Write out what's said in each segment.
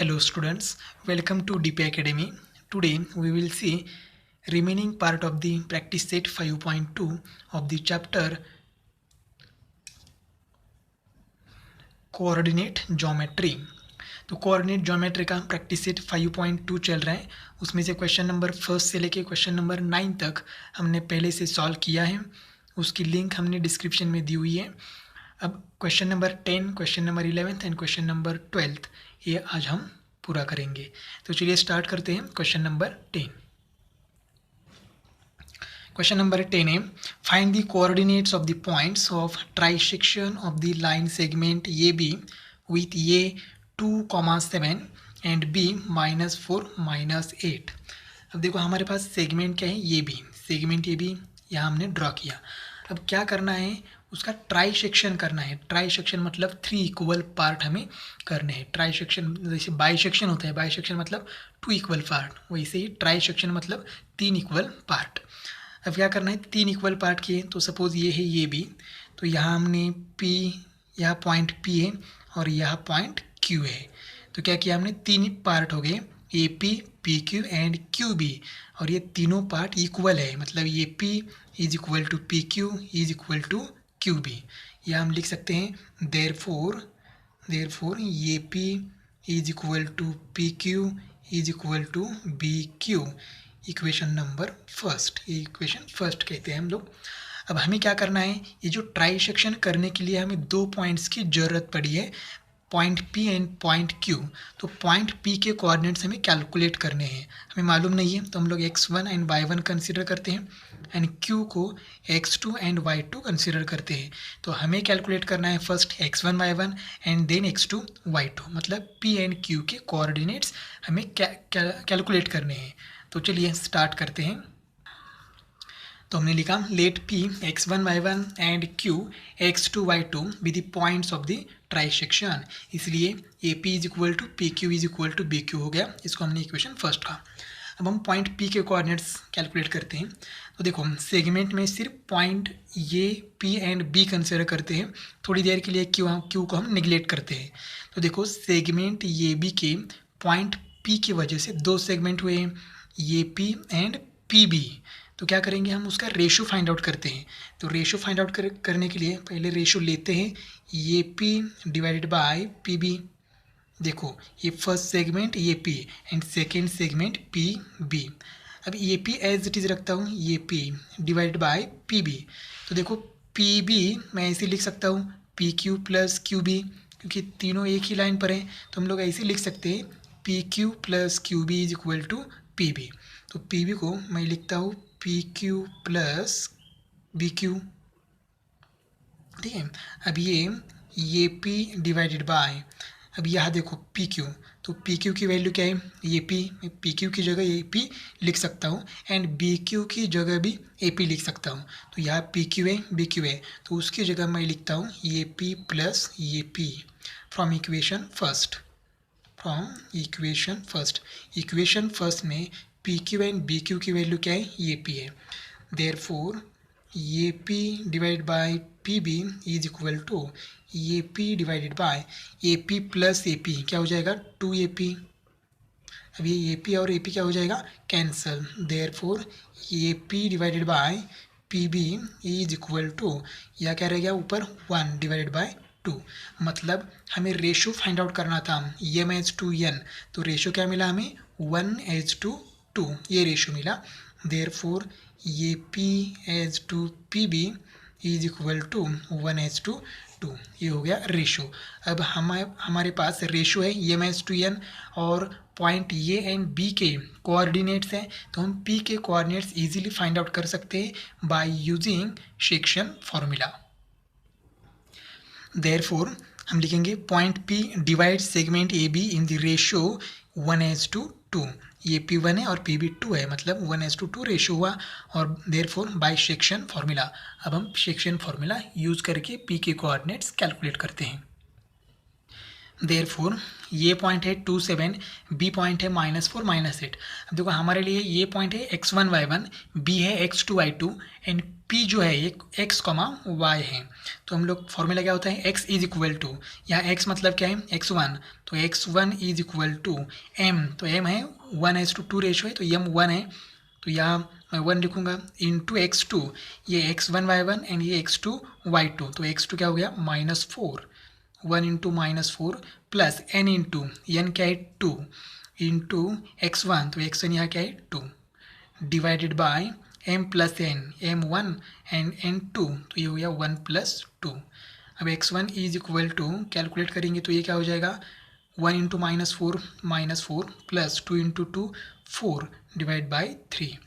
Hello students, welcome to DP Academy. Today we will see remaining part of the practice set 5.2 of the chapter coordinate geometry. तो coordinate geometry का practice set 5.2 चल रहा है। उसमें से question number first से लेके question number 9 तक हमने पहले से सॉल्व किया है। उसकी लिंक हमने डिस्क्रिप्शन में दी हुई है। अब question number 10, question number 11 and question number 12 ये आज हम पूरा करेंगे। तो चलिए स्टार्ट करते हैं क्वेश्चन नंबर 10। क्वेश्चन नंबर 10 है, find the coordinates of the points of trisection of the line segment A B with A 2,7 and B -4 -8। अब देखो हमारे पास सेगमेंट क्या है, ये बी, सेगमेंट ए बी यहाँ हमने ड्रॉ किया। अब क्या करना है, उसका ट्राइसेक्शन करना है। ट्राइसेक्शन मतलब 3 इक्वल पार्ट हमें करने हैं। ट्राइसेक्शन जैसे बाइसेक्शन होता है, बाइसेक्शन मतलब 2 इक्वल पार्ट, वैसे ही ट्राइसेक्शन मतलब 3 इक्वल पार्ट। अब क्या करना है, 3 इक्वल पार्ट किए। तो सपोज ये है ये बी, तो यहाँ हमने P, यहाँ पॉइंट P है और यहाँ पॉइंट Q है। तो क्या किया हमने, 3 पार्ट हो गए, AP, PQ एंड QB, और ये तीनों पार्ट इक्वल है, मतलब AP is equal to PQ is equal to QB। या हम लिख सकते हैं therefore AP is equal to PQ is equal to BQ। Equation number first, ये इक्वेशन फर्स्ट कहते हैं हम लोग। अब हमें क्या करना है, ये जो ट्राइसेक्शन करने के लिए हमें 2 पॉइंट्स की ज़रूरत पड़ी है, point P and point Q। तो पॉइंट P के कोऑर्डिनेट्स हमें कैलकुलेट करने हैं, हमें मालूम नहीं है, तो हम लोग x1 एंड y1 कंसिडर करते हैं एंड Q को x2 एंड y2 कंसिडर करते हैं। तो हमें कैलकुलेट करना है first x1 y1 and then x2 y2, मतलब P एंड Q के कोऑर्डिनेट्स हमें कैलकुलेट करने हैं। तो चलिए स्टार्ट करते हैं। तो हमने लिखा let P x1 y1 and Q x2 y2 with the points of the trisection, इसलिए AP is equal to PQ is equal to BQ हो गया। इसको हमने इक्वेशन फर्स्ट कहा। अब हम पॉइंट P के कोऑर्डिनेट्स कैलकुलेट करते हैं। तो देखो सेगमेंट में सिर्फ point A, P and B consider करते हैं, थोड़ी देर के लिए Q को हम निगलेक्ट करते हैं। तो देखो सेगमेंट AB के पॉइंट P की वजह से 2 सेगमेंट हुए हैं, AP एंड PB। तो क्या करेंगे, हम उसका रेशो फाइंड आउट करते हैं। तो रेशो फाइंड आउट करने के लिए पहले रेशो लेते हैं AP डिवाइडेड बाय PB। देखो ये first segment AP and second segment PB। अब AP एज इट इज़ रखता हूँ, AP डिवाइडेड बाय PB। तो देखो PB मैं ऐसे लिख सकता हूँ PQ प्लस QB, क्योंकि तीनों एक ही लाइन पर हैं, तो हम लोग ऐसे लिख सकते हैं PQ plus QB is equal to PB। तो PB को मैं लिखता हूँ PQ प्लस BQ, ठीक है। अब ये AP डिवाइडेड बाय, अब यहाँ देखो PQ, तो PQ की वैल्यू क्या है, ये PQ की जगह AP लिख सकता हूँ एंड BQ की जगह भी AP लिख सकता हूँ। तो यहाँ PQ है, BQ है, तो उसकी जगह मैं लिखता हूँ AP plus AP from equation first. Equation first में PQ एंड BQ की वैल्यू क्या है, ये P है। Therefore AP divide by PB is equal to AP divided by AP plus AP, क्या हो जाएगा 2AP। अब ये AP और AP क्या हो जाएगा, cancel. Therefore AP divided by PB is equal to, या क्या रह गया ऊपर 1 डिवाइडेड बाय 2। मतलब हमें रेशो फाइंड आउट करना था, M/2N। तो रेशो क्या मिला हमें, 1:2, ये रेशो मिला। Therefore AP/PB is equal to 1:2, ये हो गया रेशो। अब हमारे पास रेशो है M/2N और पॉइंट A एंड B के कोऑर्डिनेट्स हैं, तो हम P के कोऑर्डिनेट्स इजीली फाइंड आउट कर सकते हैं by using section formula. Therefore हम लिखेंगे point P divide segment AB in the ratio 1:2। ये P1 है और PB 2 है, मतलब 1:2 रेशो हुआ, और देयरफॉर बाय सेक्शन फॉर्मूला। अब हम सेक्शन फॉर्मूला यूज़ करके P के कोऑर्डिनेट्स कैलकुलेट करते हैं। देयरफॉर ये पॉइंट है 27, बी पॉइंट है -4 -8। अब देखो हमारे लिए ये पॉइंट है x1 y1, बी है x2 y2 एंड पी जो है ये x, y है। तो हम लोग फॉर्मूला क्या होता है, x इज इक्वल टू, यहाँ x मतलब क्या है x1, तो x1 is equal to m, तो m है 1:2 रेशो है, तो m 1 है, तो यहाँ मैं 1 लिखूँगा इंटू x2, ये x1 y1 एंड ये x2 y2, तो x2 क्या हो गया -4, 1 into -4 plus n into n क्या है 2 इंटू x1, तो x1 यहाँ क्या है 2 divided by m plus n, m1 and n2, तो ये हो गया 1 + 2। अब x1 is equal to calculate करेंगे तो ये क्या हो जाएगा 1 into -4 plus 2 into 2 4 divide by 3,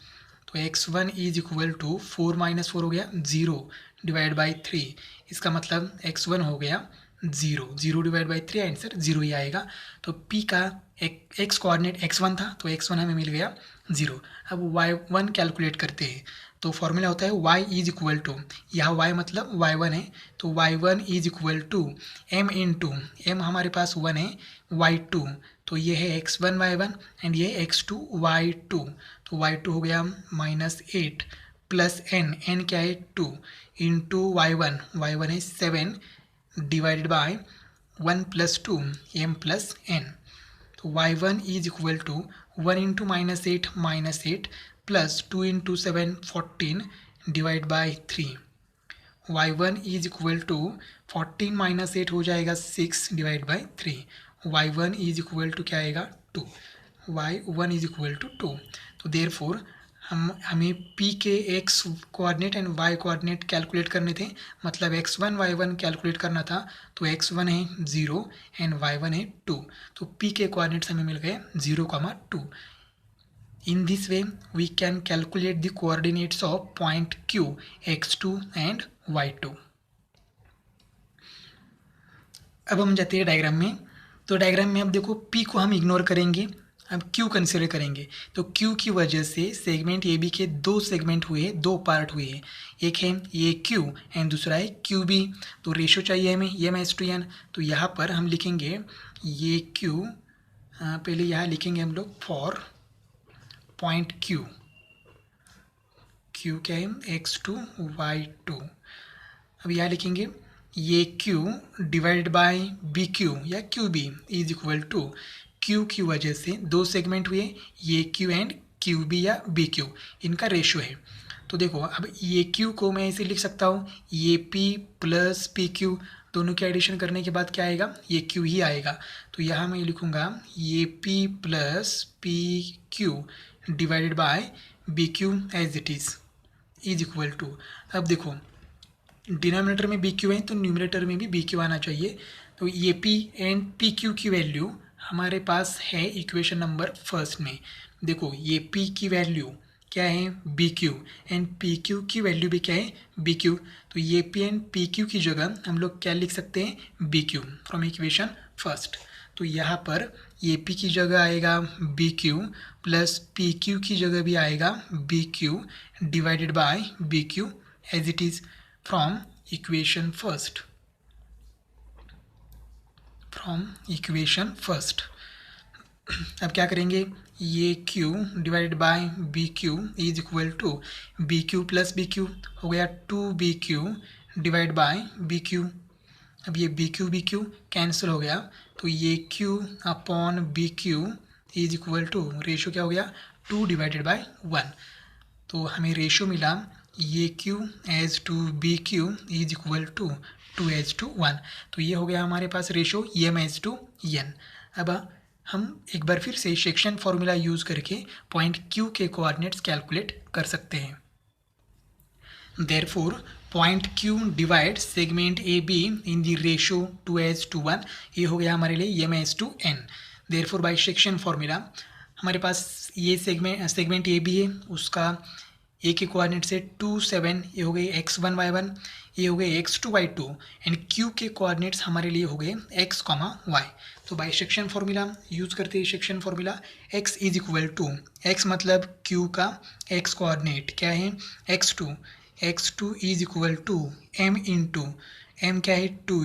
तो x1 इज इक्वल टू 4 - 4 हो गया 0 डिवाइड बाई 3, इसका मतलब x1 हो गया 0 डिवाइड बाई 3, आंसर 0 ही आएगा। तो P का x कोऑर्डिनेट x1 था, तो x1 हमें मिल गया 0। अब y1 कैलकुलेट करते हैं, तो फॉर्मूला होता है y इज इक्वल टू, यहाँ y मतलब y1 है, तो y1 is equal to m into m हमारे पास 1 है y2, तो ये है x1 y1 एंड ये x2 y2, तो y2 हो गया -8 प्लस n क्या है 2 इंटू y1 है 7 divided by 1 + 2 m plus n, तो y1 is equal to 1 into -8 plus 2 into 7 14 divide by 3, y1 is equal to 14 - 8 हो जाएगा 6 divide by 3, y1 is equal to क्या आएगा 2, y1 इज इक्वल टू 2। तो therefore हमें P के x coordinate and y coordinate calculate करने थे, मतलब x1 y1 कैलकुलेट करना था, तो x1 है 0 एंड y1 है 2, तो P के कोऑर्डिनेट्स हमें मिल गए 0, 2। In this way we can calculate the coordinates of point Q x2 and y2। अब हम जाते हैं डायग्राम में, तो डायग्राम में अब देखो P को हम इग्नोर करेंगे, अब Q कंसिडर करेंगे, तो Q की वजह से सेगमेंट AB के दो सेगमेंट हुए, दो पार्ट हुए हैं, एक है ये Q एंड दूसरा है QB, तो रेशो चाहिए हमें m/n, तो यहाँ पर हम लिखेंगे ये Q, पहले यहाँ लिखेंगे हम लोग फॉर पॉइंट Q क्या है x2 y2, अब यहाँ लिखेंगे ये Q डिवाइडेड बाय BQ या QB is equal to Q की वजह से दो सेगमेंट हुए, ये Q एंड QB या BQ, इनका रेशो है। तो देखो अब ये Q को मैं ऐसे लिख सकता हूँ, ये P प्लस PQ, दोनों के एडिशन करने के बाद क्या आएगा, ये Q ही आएगा, तो यहाँ मैं लिखूँगा ये P plus PQ divided by BQ as it is equal to, अब देखो डिनोमिनेटर में BQ है तो न्यूमरेटर में भी BQ आना चाहिए, तो ये P एंड PQ की वैल्यू हमारे पास है इक्वेशन नंबर फर्स्ट में। देखो ये P की वैल्यू क्या है BQ एंड PQ की वैल्यू भी क्या है BQ, तो ये P एंड PQ की जगह हम लोग क्या लिख सकते हैं BQ फ्रॉम इक्वेशन फर्स्ट, तो यहाँ पर ये P की जगह आएगा BQ प्लस PQ की जगह भी आएगा BQ divided by BQ as it is from equation first, अब क्या करेंगे, ये Q divided by BQ is equal to BQ plus BQ हो गया 2BQ डिवाइड बाय BQ, अब ये BQ कैंसिल हो गया, तो ये Q upon BQ is equal to ratio क्या हो गया 2 डिवाइडेड बाय 1, तो हमें रेशो मिला ये Q as to BQ is equal to 2:1, तो ये हो गया हमारे पास रेशो m/n। अब हम एक बार फिर से सेक्शन फॉर्मूला यूज़ करके पॉइंट Q के कोऑर्डिनेट्स कैलकुलेट कर सकते हैं। Therefore point Q divide segment AB in the ratio 2:1, ये हो गया हमारे लिए m/n। Therefore by section formula हमारे पास ये सेगमेंट AB है, उसका A के कोऑर्डिनेट से 2 7, ये हो गए x1 y1, ये हो गए x2 y2 एंड Q के कोऑर्डिनेट्स हमारे लिए हो गए x, y, तो बाय सेक्शन फॉर्मूला यूज़ करते हैं section formula x is equal to, x मतलब Q का x कोऑर्डिनेट क्या है x2 is equal to m into m क्या है 2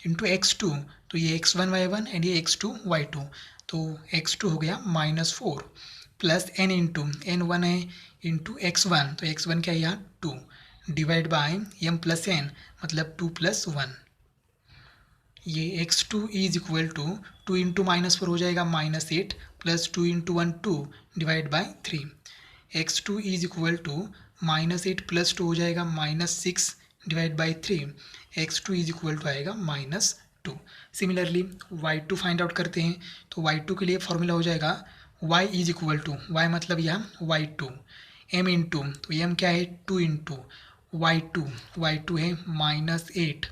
इंटू x2, तो ये x1 y1 एंड ये x2 y2, तो x2 हो गया -4 प्लस n इंटू n1 है इंटू x1, तो x1 क्या है यहाँ 2 divide bye m plus n मतलब 2 + 1। ये x2 is equal to 2 into -4 हो जाएगा -8 plus 2 into 1 2 divide by 3। x2 is equal to -8 plus 2 हो जाएगा -6 divide by 3। x2 is equal to आएगा -2। सिमिलरली y2 फाइंड आउट करते हैं, तो y2 के लिए फॉर्मूला हो जाएगा y is equal to, y मतलब यहाँ y2 m इंटू, तो m क्या है 2 इंटू y2 है -8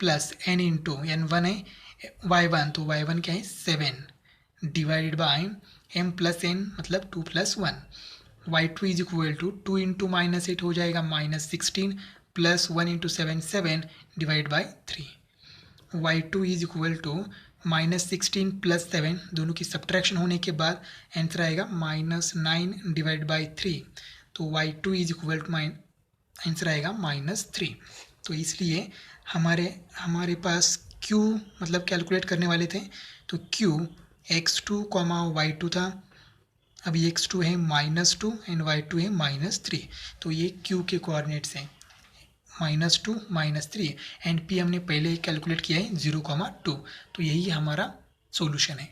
प्लस n इंटू n1 है y1, तो y1 क्या है 7 divide bye m plus n मतलब 2 + 1। y2 is equal to 2 into -8 हो जाएगा -16 plus 1 into 7 7 divide by 3। y2 is equal to -16 plus 7 दोनों की सब्ट्रैक्शन होने के बाद आंसर आएगा -9 डिवाइड बाय 3, तो y2 is equal to answer आएगा -3। तो इसलिए हमारे पास q मतलब कैलकुलेट करने वाले थे, तो q x2, y2 था, अभी x2 है -2 एंड y2 है -3, तो ये q के कोऑर्डिनेट्स हैं -2 -3 एंड p हमने पहले ही कैलकुलेट किया है 0,2, तो यही हमारा सॉल्यूशन है।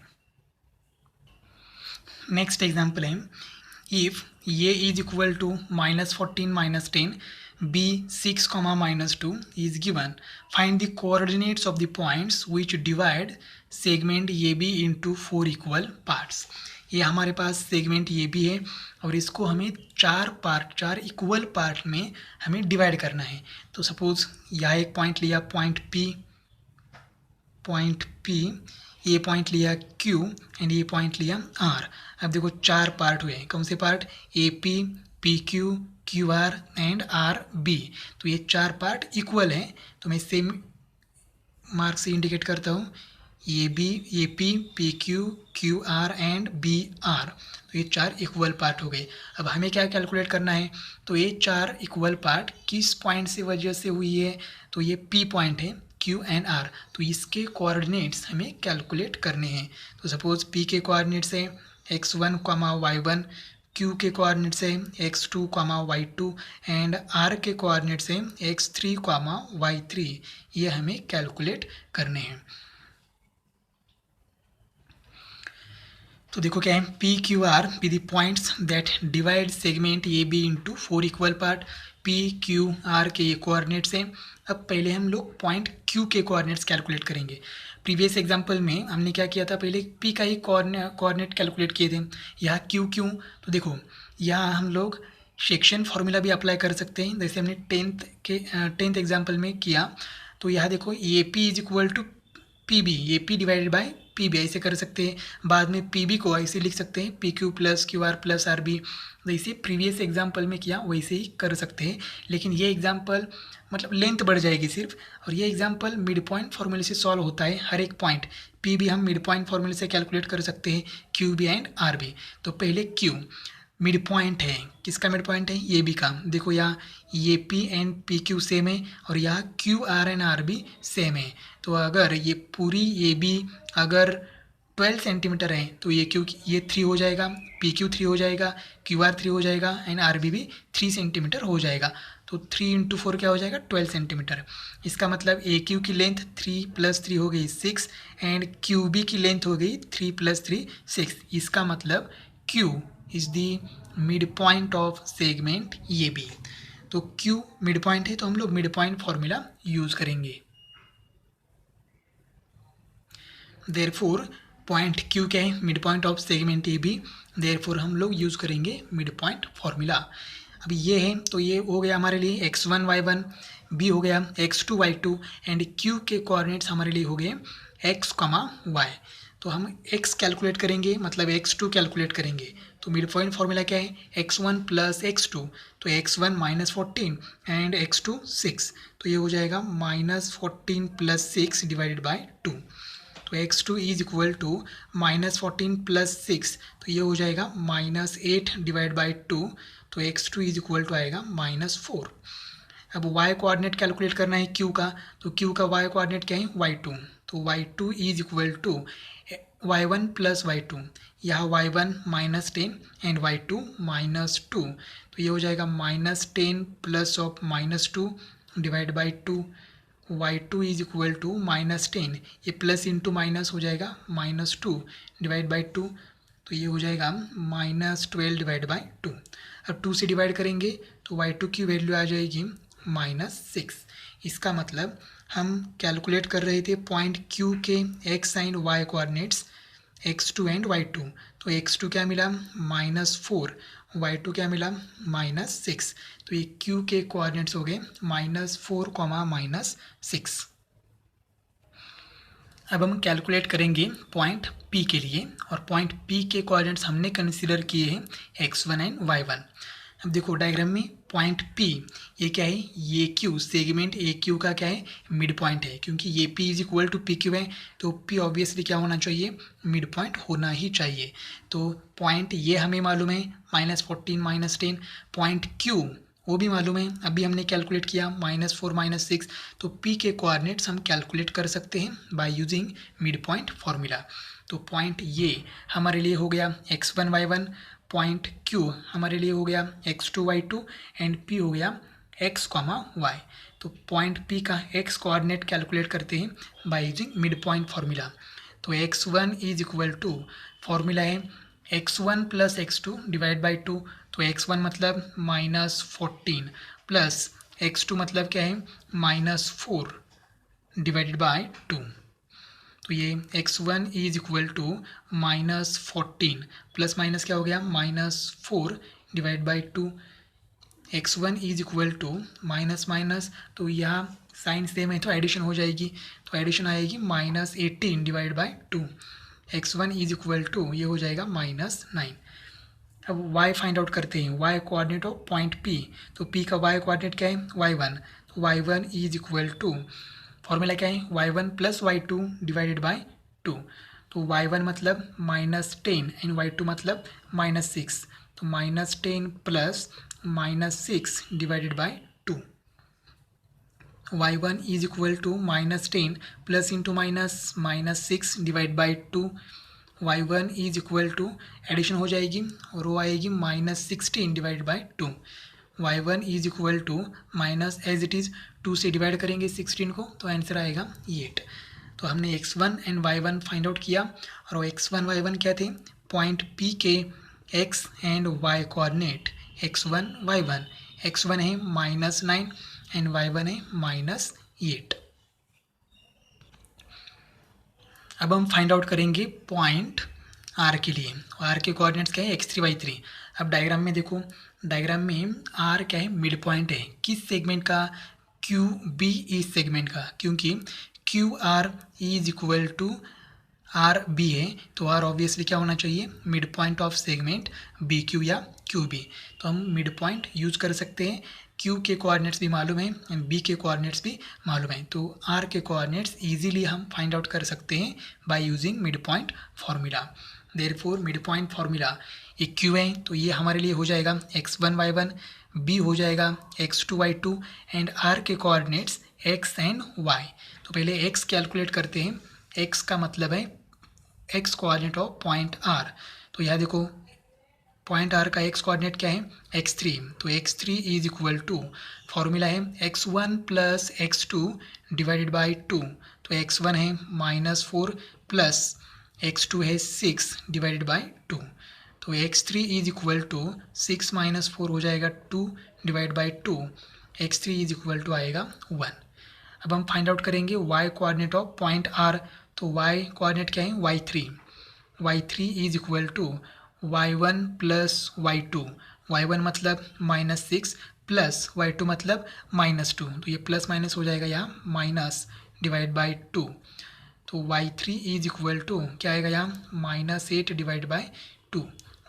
नेक्स्ट एग्जांपल है, if a is equal to -14 -10 b 6, -2 is given, find the coordinates of the points which divide segment AB into 4 equal parts। ये हमारे पास सेगमेंट AB है और इसको हमें 4 इक्वल पार्ट में हमें डिवाइड करना है। तो सपोज यहाँ एक पॉइंट लिया पॉइंट P, ये पॉइंट लिया Q एंड ये पॉइंट लिया R। अब देखो 4 पार्ट हुए, कौन से part AP, PQ, QR and RB, तो ये 4 पार्ट इक्वल हैं, तो मैं सेम मार्क से इंडिकेट करता हूँ AP, PQ, QR and BR, तो ये 4 इक्वल पार्ट हो गए। अब हमें क्या कैलकुलेट करना है, तो ये 4 इक्वल पार्ट किस पॉइंट से वजह से हुई है, तो ये P पॉइंट है Q एंड R, तो इसके कोऑर्डिनेट्स हमें कैलकुलेट करने हैं। तो सपोज P के कोऑर्डिनेट्स है x1, y1, Q के कोऑर्डिनेट्स है x2, y2 एंड R के कोऑर्डिनेट्स है x3, y3, ये हमें कैलकुलेट करने हैं। तो देखो क्या है, P, Q, R be the points that divide segment AB into 4 equal part। P, Q, R के ये कोऑर्डिनेट्स हैं। अब पहले हम लोग पॉइंट Q के कोऑर्डिनेट्स कैलकुलेट करेंगे। प्रीवियस एग्जांपल में हमने क्या किया था, पहले P का ही कोऑर्डिनेट कैलकुलेट किए थे, यहाँ Q क्यों, तो देखो यहाँ हम लोग सेक्शन फार्मूला भी अप्लाई कर सकते हैं, जैसे हमने टेंथ एग्जाम्पल में किया। तो यहाँ देखो AP is equal to PB, AP divided by PB ऐसे कर सकते हैं। बाद में PB को ऐसे लिख सकते हैं PQ plus QR plus RB, जैसे प्रीवियस एग्जाम्पल में किया वैसे ही कर सकते हैं। लेकिन ये एग्जाम्पल मतलब लेंथ बढ़ जाएगी सिर्फ, और ये एग्जाम्पल मिड पॉइंट फार्मूले से सॉल्व होता है। हर एक पॉइंट PB हम मिड पॉइंट फार्मूले से कैलकुलेट कर सकते हैं, QB एंड RB। तो पहले Q मिड पॉइंट है, किसका मिड पॉइंट है, ये बी का। देखो यहाँ ये P एंड PQ सेम है और यहाँ QR एंड RB सेम है। तो अगर ये पूरी AB अगर 12 सेंटीमीटर है, तो ये 3 हो जाएगा, PQ 3 हो जाएगा, QR 3 हो जाएगा एंड RB भी 3 सेंटीमीटर हो जाएगा। तो 3 × 4 क्या हो जाएगा 12 सेंटीमीटर। इसका मतलब AQ की लेंथ 3 + 3 हो गई 6 एंड QB की लेंथ हो गई 3 + 3 6। इसका मतलब Q is the mid point of segment AB। तो Q मिड पॉइंट है, तो हम लोग मिड पॉइंट फॉर्मूला यूज करेंगे। देयरफॉर पॉइंट Q क्या है, mid point of segment AB, therefore हम लोग यूज करेंगे मिड पॉइंट फॉर्मूला। अब ये है, तो ये हो गया हमारे लिए x1 y1, B हो गया x2 y2 एंड Q के कोऑर्डिनेट्स हमारे लिए हो गए x, y। तो हम x कैलकुलेट करेंगे, मतलब x2 कैलकुलेट करेंगे। तो मिड पॉइंट फॉर्मूला क्या है, x1 + x2, तो x1 -14 एंड x2 6, तो ये हो जाएगा -14 + 6 डिवाइडेड बाय 2। तो x2 इज इक्वल टू -14 + 6, तो ये हो जाएगा -8 डिवाइड बाय 2, तो x2 इज इक्वल टू आएगा -4। अब y कोऑर्डिनेट कैलकुलेट करना है Q का, तो Q का y कोऑर्डिनेट क्या है y2, तो y2 is equal to y1 plus y2, यहाँ y1 minus 10 and y2 minus 2, तो ये हो जाएगा -10 plus of -2 divide by 2, y2 is equal to -10, ये प्लस इंटू माइनस हो जाएगा -2 डिवाइड बाई 2, तो ये हो जाएगा -12 डिवाइड बाई 2। अब 2 से डिवाइड करेंगे तो y2 की वैल्यू आ जाएगी -6। इसका मतलब हम कैलकुलेट कर रहे थे पॉइंट Q के x and y coordinates x2 and y2, तो x2 क्या मिला -4, y2 क्या मिला -6, तो ये Q के कोऑर्डिनेट्स हो गए -4, -6। अब हम कैलकुलेट करेंगे पॉइंट P के लिए, और पॉइंट P के कोऑर्डिनेट्स हमने कंसीडर किए हैं x1 एंड y1। अब देखो डायग्राम में पॉइंट P ये क्या है, ये Q सेगमेंट AQ का क्या है, मिड पॉइंट है, क्योंकि ये P is equal to PQ है, तो P ऑब्वियसली क्या होना चाहिए, मिड पॉइंट होना ही चाहिए। तो पॉइंट ये हमें मालूम है -14 -10, पॉइंट Q वो भी मालूम है, अभी हमने कैलकुलेट किया -4 -6, तो P के कोऑर्डिनेट्स हम कैलकुलेट कर सकते हैं by using mid point formula. तो पॉइंट ये हमारे लिए हो गया x1 y1, पॉइंट Q हमारे लिए हो गया x2 y2 एंड P हो गया x, y। तो पॉइंट P का x कोऑर्डिनेट कैलकुलेट करते हैं by using mid point formula. तो x1 is equal to, formula है x1 plus x2 divide by 2, तो x1 मतलब -14 प्लस x2 मतलब क्या है -4 डिवाइडेड बाई 2, तो ये x1 is equal to -14 plus minus क्या हो गया -4 divide by 2, x1 is equal to minus minus, तो यहाँ साइन सेम है तो एडिशन हो जाएगी, तो एडिशन आएगी -18 divide by 2, x1 is equal to ये हो जाएगा -9। अब y फाइंड आउट करते हैं, y coordinate of point P, तो P का y कोऑर्डिनेट क्या है y1, तो y1 is equal to, formula क्या है y1 plus y2 divided by 2, तो y1 मतलब -10 एंड y2 मतलब -6, तो -10 plus -6 divided by 2, y1 is equal to -10 plus into minus -6 divide by 2, y1 is equal to addition हो जाएगी और वो आएगी -16 divide by 2, y1 is equal to minus as it is 2 से डिवाइड करेंगे 16 को, तो आंसर आएगा 8। तो हमने x1 and y1 find out किया, और वो x1 y1 क्या थे, पॉइंट P के x and y coordinate x1 y1, x1 है -9 एंड y1 है -8। अब हम फाइंड आउट करेंगे पॉइंट R के लिए, R के कोऑर्डिनेट्स क्या है x3 y3। अब डायग्राम में देखो, डायग्राम में R क्या है, मिड पॉइंट है, किस सेगमेंट का, QB इस सेगमेंट का, क्योंकि QR is equal to RB है, तो R ऑब्वियसली क्या होना चाहिए, mid point of segment BQ या QB, तो हम मिड पॉइंट यूज कर सकते हैं। Q के कोऑर्डिनेट्स भी मालूम है एंड B के कोऑर्डिनेट्स भी मालूम है, तो R के कोऑर्डिनेट्स इजीली हम फाइंड आउट कर सकते हैं by using mid point formula. Therefore mid point formula ये Q है, तो ये हमारे लिए हो जाएगा x1 y1, B हो जाएगा x2 y2 एंड R के कोऑर्डिनेट्स x एंड y। तो पहले x कैलकुलेट करते हैं, x का मतलब है x coordinate of point R, तो यहाँ देखो पॉइंट R का x कोऑर्डिनेट क्या है x3, तो x3 is equal to, formula है x1 plus x2 divided by 2, तो x1 है -4 प्लस x2 है 6 डिवाइडेड बाई 2, तो x3 इज इक्वल टू 6 - 4 हो जाएगा 2 divide by 2, x3 is equal to आएगा 1। अब हम फाइंड आउट करेंगे y coordinate of point R, तो y कोऑर्डिनेट क्या है y3, y3 is equal to y1 plus y2, y1 मतलब -6 प्लस y2 मतलब -2, तो ये प्लस माइनस हो जाएगा यहाँ माइनस डिवाइड बाई 2, तो y3 इज इक्वल टू क्या आएगा यहाँ -8 divide by 2,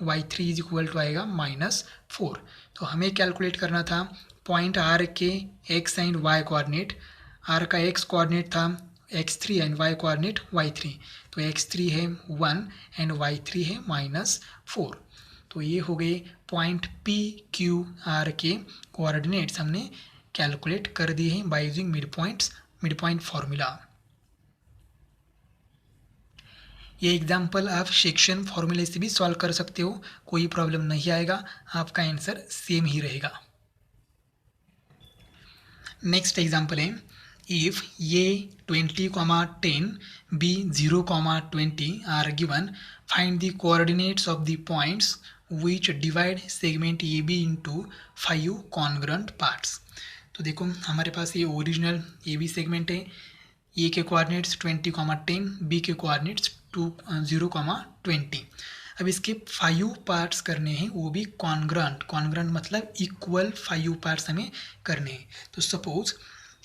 y3 is equal to आएगा -4। तो हमें कैलकुलेट करना था पॉइंट R के x and y coordinate, R का x कोऑर्डिनेट था x3 and y coordinate y3, तो x3 है 1 एंड y3 है -4, तो ये हो गए पॉइंट P Q R के कोऑर्डिनेट्स हमने कैलकुलेट कर दिए हैं by using mid point formula. ये एग्जाम्पल आप सेक्शन फॉर्मूले से भी सॉल्व कर सकते हो, कोई प्रॉब्लम नहीं आएगा, आपका आंसर सेम ही रहेगा। नेक्स्ट एग्जाम्पल है, if A 20, 10, b 0, 20 are given, find the coordinates of the points which divide segment A B into 5 congruent parts. तो देखो हमारे पास ये ओरिजिनल ए बी सेगमेंट है, ए के कोऑर्डिनेट्स 20, 10, बी के कोऑर्डिनेट्स 0, 20। अब इसके 5 पार्ट्स करने हैं, वो भी कॉन्ग्रुएंट। कॉन्ग्रुएंट मतलब इक्वल 5 पार्ट्स हमें करने हैं। तो सपोज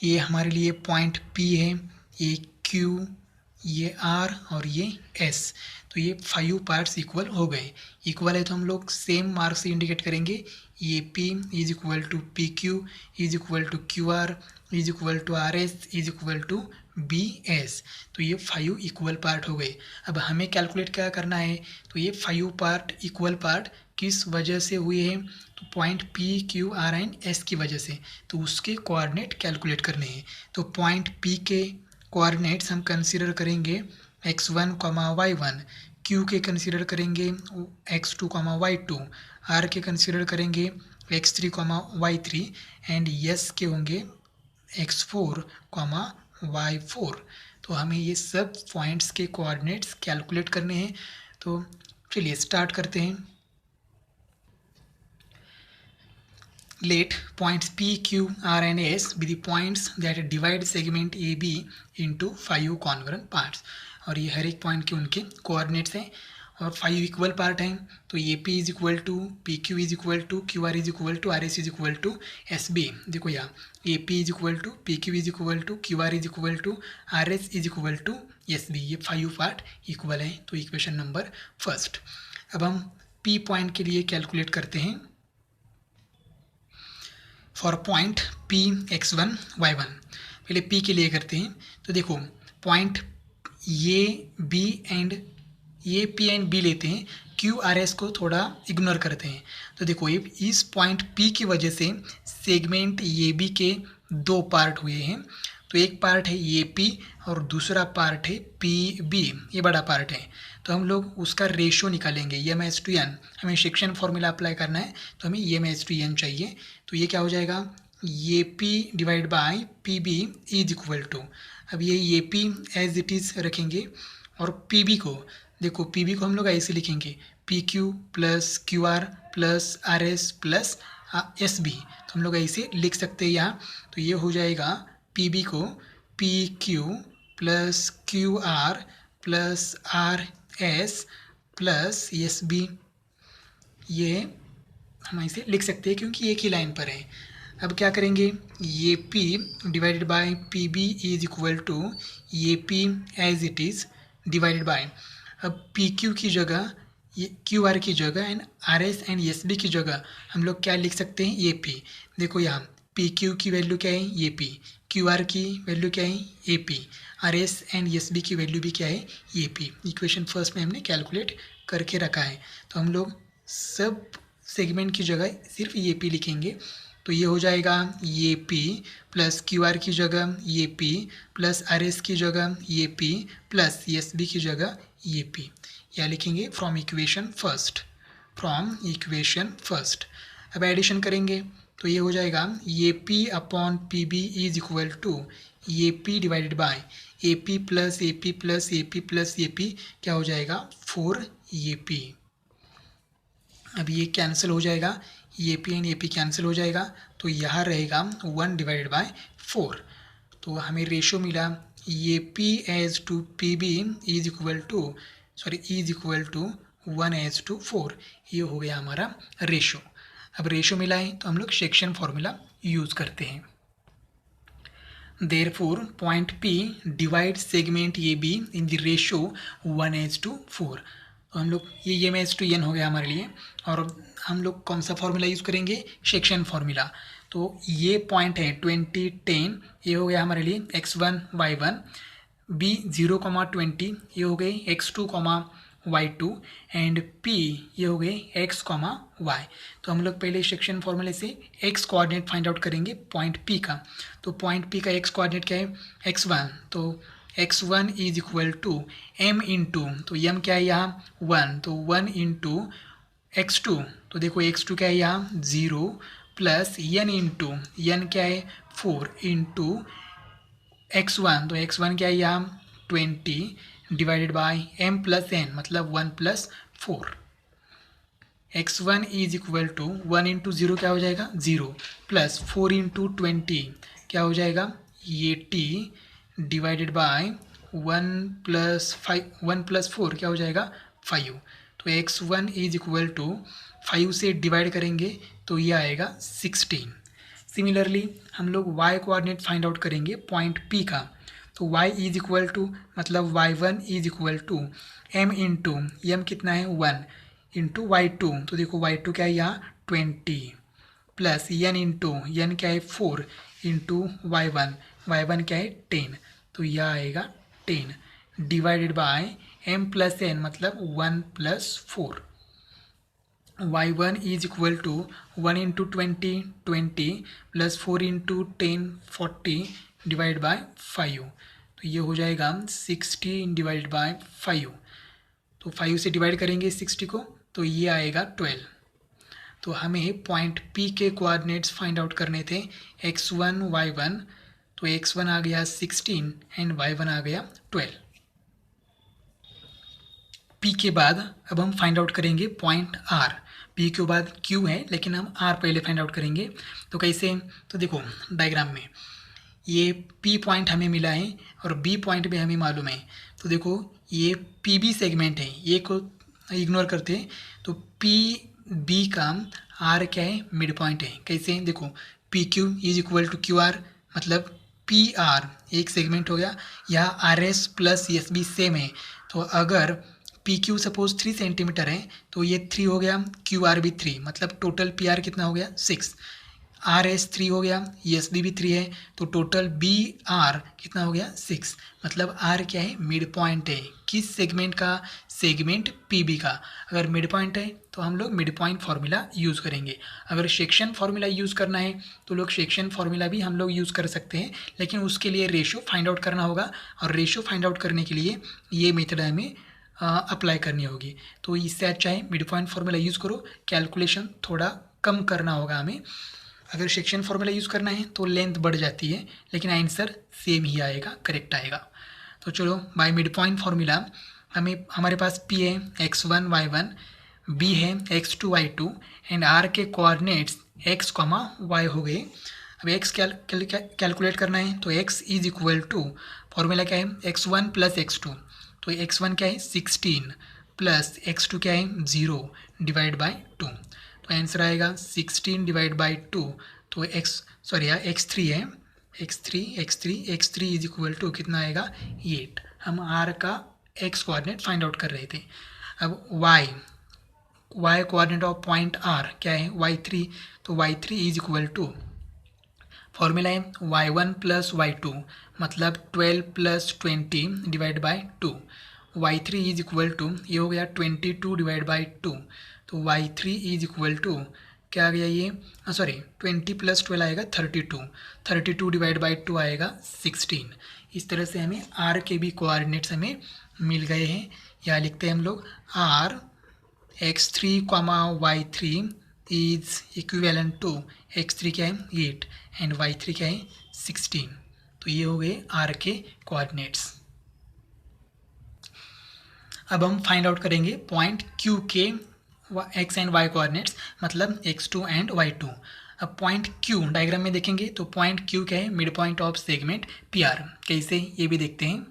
ये हमारे लिए पॉइंट P है, ये Q, ये R और ये S। तो ये 5 पार्ट्स इक्वल हो गए। इक्वल है तो हम लोग सेम मार्क से इंडिकेट करेंगे, ये P is equal to PQ is equal to QR is equal to RS is equal to BS। तो ये 5 इक्वल पार्ट हो गए। अब हमें कैलकुलेट क्या करना है, तो ये 5 पार्ट इक्वल पार्ट किस वजह से हुए हैं, तो point P, Q, R and S की वजह से। तो उसके कोऑर्डिनेट कैलकुलेट करने हैं। तो पॉइंट P के कोऑर्डिनेट्स हम कंसीडर करेंगे x1, y1, Q के कंसीडर करेंगे x2, y2, R के कंसीडर करेंगे x3, y3 एंड S के होंगे x4, y4। तो हमें ये सब पॉइंट्स के कोऑर्डिनेट्स कैलकुलेट करने हैं। तो चलिए स्टार्ट करते हैं। Let points P, Q, R and S be the points that divide segment AB into 5 congruent parts। और ये हर एक पॉइंट के उनके कोऑर्डिनेट्स हैं और 5 इक्वल पार्ट हैं। तो A P is equal to P Q is equal to Q R is equal to R S is equal to S B. देखो यहाँ A P is equal to P Q is equal to Q R is equal to R S is equal to S B. ये 5 part equal हैं। तो equation number first. अब हम P point के लिए calculate करते हैं। For point P x1 y1, पहले P के लिए करते हैं। तो देखो point A B and A P and B लेते हैं, क्यू आर एस को थोड़ा इग्नोर करते हैं। तो देखो ये इस पॉइंट P की वजह से सेगमेंट ए बी के 2 पार्ट हुए हैं। तो एक पार्ट है ए पी और दूसरा पार्ट है पी बी, ये बड़ा पार्ट है। तो हम लोग उसका रेशो निकालेंगे M/N। हमें सेक्शन फॉर्मूला अप्लाई करना है, तो हमें M/N चाहिए। तो ये क्या हो जाएगा, A P divide by P B is equal to, अब ये A P as it is रखेंगे और पी बी को, देखो पी बी को हम लोग ऐसे लिखेंगे P Q plus Q R plus R S plus S B. तो हम लोग ऐसे लिख सकते हैं यहाँ। तो ये हो जाएगा पी बी को P Q plus Q R plus R S plus S B. ये हम ऐसे लिख सकते हैं क्योंकि एक ही लाइन पर है। अब क्या करेंगे, A P divided by P B is equal to A P as it is divided by, अब पी क्यू की जगह क्यू आर की जगह and R S and S B की जगह हम लोग क्या लिख सकते हैं, ए पी। देखो यहाँ पी क्यू की वैल्यू क्या है, ए पी, क्यू आर की वैल्यू क्या है, A P, R S and S B की वैल्यू भी क्या है, ए पी। इक्वेशन फर्स्ट में हमने कैलकुलेट करके रखा है। तो हम लोग सब सेगमेंट की जगह सिर्फ ए पी लिखेंगे। तो ये हो जाएगा A P plus Q R की जगह A P plus R S की जगह A P plus S B की जगह ए पी। या लिखेंगे from equation first, from equation first. अब एडिशन करेंगे तो ये हो जाएगा A P upon P B is equal to A P divided by A P plus A P plus A P plus A P, क्या हो जाएगा 4 ए पी। अब ये कैंसिल हो जाएगा, A P and A P cancel हो जाएगा। तो यहाँ रहेगा 1 डिवाइडेड बाय 4। तो हमें रेशो मिला A P as to P B is equal to is equal to 1 as to 4। ये हो गया हमारा रेशो। अब रेशो मिला है तो हम लोग सेक्शन फॉर्मूला यूज़ करते हैं। Therefore, point P divides segment AB in the ratio 1:4। तो हम लोग ये M/N हो गया हमारे लिए। और हम लोग कौन सा फॉर्मूला यूज़ करेंगे, सेक्शन फॉर्मूला। तो ये पॉइंट है 20, 10, ये हो गया हमारे लिए x1 y1, B 0, 20 ये हो गए x2, y2 एंड P ये हो गए x, y। तो हम लोग पहले सेक्शन फॉर्मूले से x कोऑर्डिनेट फाइंड आउट करेंगे पॉइंट P का। तो पॉइंट P का x कोऑर्डिनेट क्या है, x1। तो x1 is equal to m into, तो m क्या है यहाँ 1, तो 1 इंटू x2, तो देखो x2 क्या है यहाँ 0 प्लस n इंटू n क्या है 4 इंटू x1, तो x1 क्या है यहाँ 20 divided by m plus n मतलब 1 plus 4। x1 is equal to 1 into 0 क्या हो जाएगा 0 प्लस 4 इंटू 20 क्या हो जाएगा 80 डिवाइडेड बाय 1 प्लस 4 क्या हो जाएगा 5। तो x1 इज इक्वल टू 5 से डिवाइड करेंगे तो ये आएगा 16। सिमिलरली हम लोग y कोऑर्डिनेट फाइंड आउट करेंगे पॉइंट P का, तो y इज इक्वल टू मतलब y1 is equal to m into m कितना है 1 इंटू y2, तो देखो y2 क्या है यहाँ 20 प्लस n इंटू n क्या है 4 इंटू y1 क्या है 10, तो यह आएगा 10 divided by m plus n मतलब 1 plus 4। y1 is equal to 1 into 20 plus 4 into 10 40 divide by 5, तो ये हो जाएगा 60 डिवाइड बाय 5, तो 5 से डिवाइड करेंगे 60 को तो ये आएगा 12। तो हमें पॉइंट P के कोऑर्डिनेट्स फाइंड आउट करने थे x1 y1, तो x1 आ गया 16 एंड y1 आ गया 12। P के बाद अब हम फाइंड आउट करेंगे पॉइंट R। P के बाद Q है लेकिन हम R पहले फाइंड आउट करेंगे, तो कैसे, तो देखो डायग्राम में ये P पॉइंट हमें मिला है और B पॉइंट भी हमें मालूम है, तो देखो ये PB सेगमेंट है, ये को इग्नोर करते हैं, तो PB का R क्या है मिड पॉइंट है। कैसे, देखो PQ is equal to QR मतलब PR एक सेगमेंट हो गया, यहाँ RS प्लस SB सेम है, तो अगर PQ सपोज 3 सेंटीमीटर है तो ये 3 हो गया, QR भी 3 मतलब टोटल PR कितना हो गया 6, RS 3 हो गया, SB भी 3 है, तो टोटल BR कितना हो गया 6, मतलब R क्या है मिड पॉइंट है। किस सेगमेंट का, सेगमेंट PB का। अगर मिड पॉइंट है तो हम लोग मिड पॉइंट फार्मूला यूज़ करेंगे, अगर सेक्शन फार्मूला यूज़ करना है तो लोग सेक्शन फार्मूला भी हम लोग यूज़ कर सकते हैं, लेकिन उसके लिए रेशो फाइंड आउट करना होगा, और रेशो फाइंड आउट करने के लिए ये मेथड हमें अप्लाई करनी होगी। तो इससे अच्छा है मिड पॉइंट फार्मूला यूज़ करो, कैलकुलेशन थोड़ा कम करना होगा हमें। अगर सेक्शन फार्मूला यूज़ करना है तो लेंथ बढ़ जाती है, लेकिन आंसर सेम ही आएगा, करेक्ट आएगा। तो चलो बाय मिड पॉइंट फार्मूला हमें हमारे पास P है x1 y1, B है x2 y2 एंड R के कोऑर्डिनेट्स x, y हो गए। अब x कैलकुलेट करना है तो x is equal to formula क्या है x1 प्लस x2, तो x1 क्या है 16 प्लस x2 क्या है 0 डिवाइड बाय 2, तो आंसर आएगा 16 डिवाइड बाय 2, तो x3 है x3 इज इक्वल टू कितना आएगा 8। हम R का x कोऑर्डिनेट फाइंड आउट कर रहे थे। अब y coordinate of point R क्या है y3, तो y3 is equal to formula है y1 प्लस y2 मतलब 12 plus 20 divide by 2, y3 is equal to ये हो गया 22 डिवाइड बाय 2, तो y3 इज इक्वल टू क्या आ गया ये 20 प्लस 12 आएगा 32 डिवाइड बाय 2 आएगा 16। इस तरह से हमें R के भी कोऑर्डिनेट्स हमें मिल गए हैं। यहाँ लिखते हैं हम लोग R x3, y3 is equivalent to x3 क्या है 8 एंड y3 क्या है 16, तो ये हो गए R के कोऑर्डिनेट्स। अब हम फाइंड आउट करेंगे पॉइंट Q के x एंड y कोऑर्डिनेट्स मतलब x2 एंड y2। अब पॉइंट Q डायग्राम में देखेंगे तो पॉइंट Q क्या है mid point of segment PR, कैसे ये भी देखते हैं।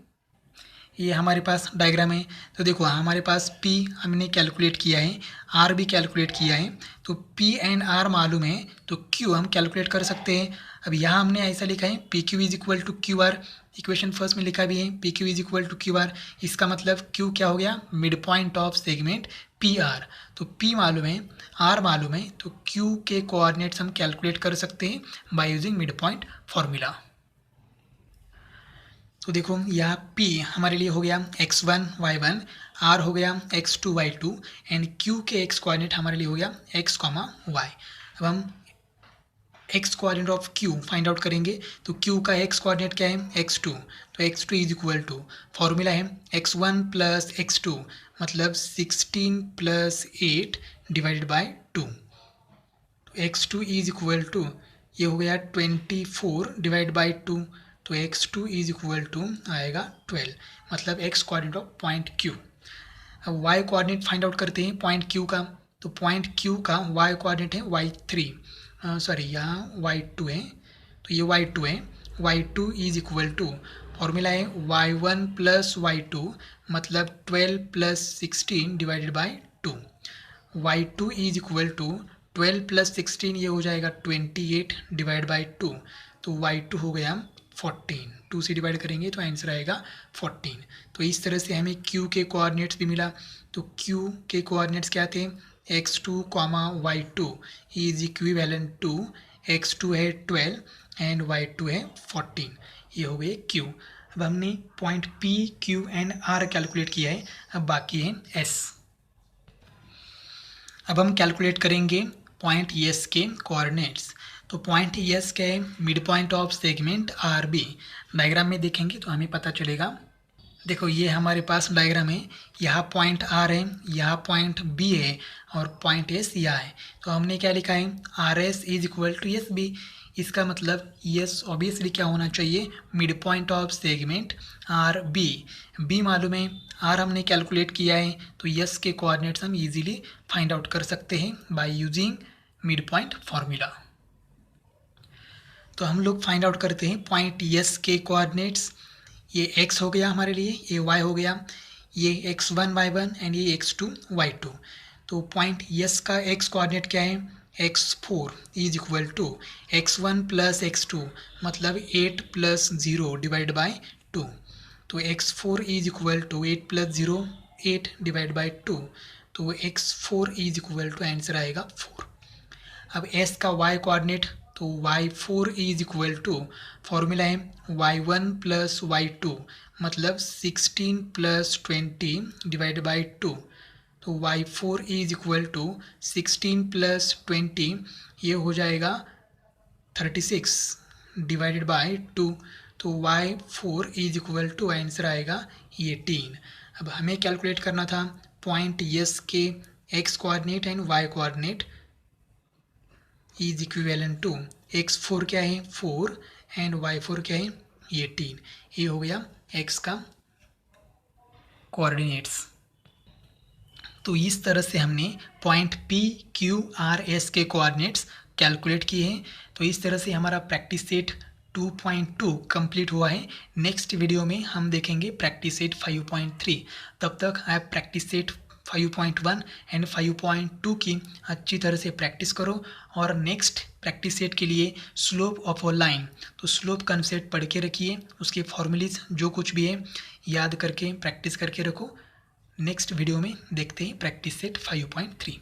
ये हमारे पास डायग्राम है, तो देखो हमारे पास P हमने कैलकुलेट किया है, R भी कैलकुलेट किया है, तो P एंड R मालूम है तो Q हम कैलकुलेट कर सकते हैं। अब यहाँ हमने ऐसा लिखा है PQ is equal to QR, equation first में लिखा भी है PQ is equal to QR, इसका मतलब Q क्या हो गया mid point of segment PR, तो P मालूम है R मालूम है, तो Q के कोऑर्डिनेट्स हम कैलकुलेट कर सकते हैं by using mid point formula. तो देखो यहाँ P हमारे लिए हो गया x1 y1, R हो गया x2 y2 एंड Q के x कोऑर्डिनेट हमारे लिए हो गया x, y। अब हम x coordinate of Q find out करेंगे, तो Q का x कोऑर्डिनेट क्या है x2, तो x2 is equal to, formula है x1 प्लस x2 मतलब 16 प्लस 8 डिवाइडेड बाय 2। तो x2 इज इक्वल टू, ये हो गया 24 डिवाइड बाय 2, तो x2 इज इक्वल टू आएगा 12, मतलब x coordinate of point Q। अब y कोऑर्डिनेट फाइंड आउट करते हैं पॉइंट Q का। तो पॉइंट Q का y कोऑर्डिनेट है y3, सॉरी यहाँ y2 है, तो ये y2 है। y2 is equal to, formula है y1 प्लस y2 मतलब 12 plus 16 divided by 2। y2 is equal to 12 plus 16, ये हो जाएगा 28 डिवाइड बाय 2, तो y2 हो गया 14, 2 से डिवाइड करेंगे तो आंसर आएगा 14। तो इस तरह से हमें q के कोऑर्डिनेट्स भी मिला। तो q के कोऑर्डिनेट्स क्या थे, x2, y2 is equivalent to x2 है 12 एंड y2 है 14, ये हो गए q। अब हमने point p, q and r calculate किया है, अब बाकी है s। अब हम कैलकुलेट करेंगे पॉइंट S के कोऑर्डिनेट्स। तो पॉइंट S क्या है, mid point of segment RB। Diagram में देखेंगे तो हमें पता चलेगा। देखो ये हमारे पास डायग्राम है, यहाँ पॉइंट R है, यहाँ पॉइंट B है और पॉइंट S यहाँ है। तो हमने क्या लिखा है, RS is equal to SB। इसका मतलब S ऑब्वियसली क्या होना चाहिए, mid point of segment RB। B मालूम है, R हमने कैलकुलेट किया है, तो S के कोऑर्डिनेट्स हम इजीली फाइंड आउट कर सकते हैं by using mid point formula. तो हम लोग फाइंड आउट करते हैं पॉइंट S के कोऑर्डिनेट्स। ये x हो गया हमारे लिए, ये y हो गया, ये x1 y1 एंड ये x2 y2। तो पॉइंट S का x कोऑर्डिनेट क्या है, x4 is equal to x1 plus x2 मतलब 8 प्लस 0 डिवाइड बाय 2। तो x4 is equal to 8 plus 0 8 divide by 2, तो x4 is equal to answer आएगा 4। अब S का y कोऑर्डिनेट, तो y4 is equal to, formula है y1 प्लस y2 मतलब 16 plus 20 divide by 2। तो y4 is equal to 16 plus 20, ये हो जाएगा 36 डिवाइडेड बाय 2। तो y4 is equal to answer आएगा 18। अब हमें कैलकुलेट करना था पॉइंट S के x coordinate and y coordinate is equivalent to, x4 क्या है 4 एंड y4 क्या है 18। ये हो गया x का कोऑर्डिनेट्स। तो इस तरह से हमने point P, Q, R, S के कोऑर्डिनेट्स कैलकुलेट किए हैं। तो इस तरह से हमारा प्रैक्टिस सेट 2.2 कंप्लीट हुआ है। नेक्स्ट वीडियो में हम देखेंगे प्रैक्टिस सेट 5.3। तब तक आप प्रैक्टिस सेट 5.1 एंड 5.2 की अच्छी तरह से प्रैक्टिस करो। और नेक्स्ट प्रैक्टिस सेट के लिए स्लोप ऑफ अ लाइन, तो स्लोप कंसेप्ट पढ़ के रखिए, उसके फॉर्मूलीज जो कुछ भी है याद करके प्रैक्टिस करके रखो। नेक्स्ट वीडियो में देखते हैं प्रैक्टिस सेट 5.3।